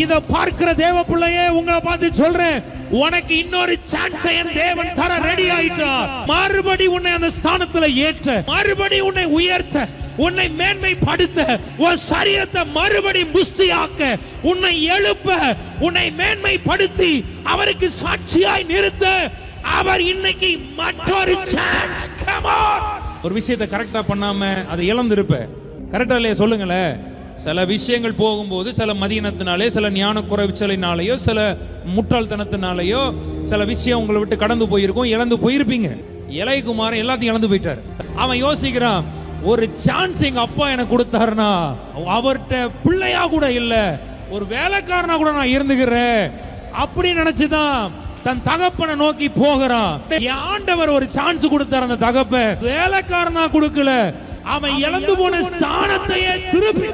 இத பார்க்கிற தேவ பிள்ளையே உங்களை பார்த்து சொல்றேன், உனக்கு இன்னொரு சான்ஸ் என் தேவன் தர ரெடி ஆயிட்டார். மறுபடி உன்னை அந்த ஸ்தானத்துல ஏற்ற, மறுபடி உன்னை உயர்த்த, உன்னை மேன்மைப்படுத்த, உன் சரீரத்தை மறுபடி புஷ்டியாக்க, உன்னை எழுப்ப, உன்னை மேன்மைப்படுத்தி அவருக்கு சாட்சியாய் நிறுத்த அவர் இன்னைக்கு மற்றொரு சான்ஸ். Come on. ஒரு விஷயத்தை கரெக்டா பண்ணாம அதை இழந்திருப்ப. கரெக்டா இல்லையா சொல்லுங்களேன். சில விஷயங்கள் போகும்போது சில மதியினத்தினாலே, சில ஞான குறைச்சலினாலேயோ, சில முட்டாள்தனத்தினாலேயோ சில விஷயம் உங்களை விட்டு கடந்து போயிருக்கும், இழந்து போயிருப்பீங்க. இளையகுமாரன் எல்லாத்தையும் இழந்து போயிட்டார். அவன் யோசிக்கிறான், ஒரு சான்ஸ் எங்க அப்பா எனக்கு கொடுத்தாருன்னா அவர்கிட்ட பிள்ளையா கூட இல்ல, ஒரு வேலைக்காரனா கூட நான் இருந்துக்கிறேன் அப்படி நினைச்சுதான் தன் தகப்பனை நோக்கி போகிறான். ஆண்டவர் ஒரு சான்ஸ் கொடுத்தார். அந்த தகப்ப வேலைக்காரனா கொடுக்கல, அவன் இழந்து போன ஸ்தானத்தையே திருப்பி